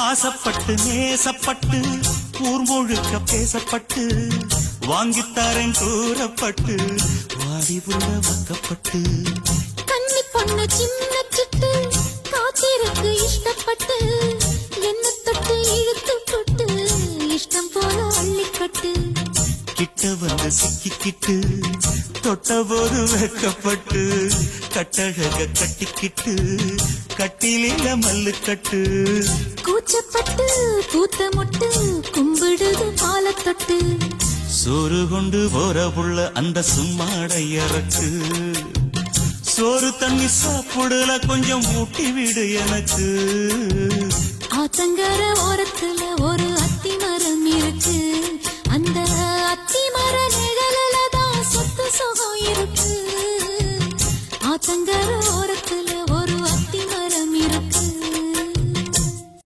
ஆசப்பட்டு நேசப்பட்டு ஊர் முழுக்க பேசப்பட்டு வாங்கித்தாரன் கூறப்பட்டு வாடி உள்ள வாக்கப்பட்டு கன்னி பொண்ணு சின்ன சிட்டு காத்திருக்கு இஷ்டப்பட்டு என்ன தொட்டு இழுத்து போட்டு இஷ்டம் போல அள்ளிக்கட்டு கிட்ட வந்து சிக்கிக்கிட்டு தொட்ட போது வெக்கப்பட்டு கட்டழக கட்டிக்கிட்டு கட்டிலில மல்லு கட்டு கூச்சப்பட்டு கூத்த முட்டு கும்பிடுது மாலை தொட்டு சோறு கொண்டு போற புள்ள அந்த சும்மாடை இறக்கு சோறு தண்ணி சாப்பிடல கொஞ்சம் ஊட்டி விடு எனக்கு ஆத்தங்கர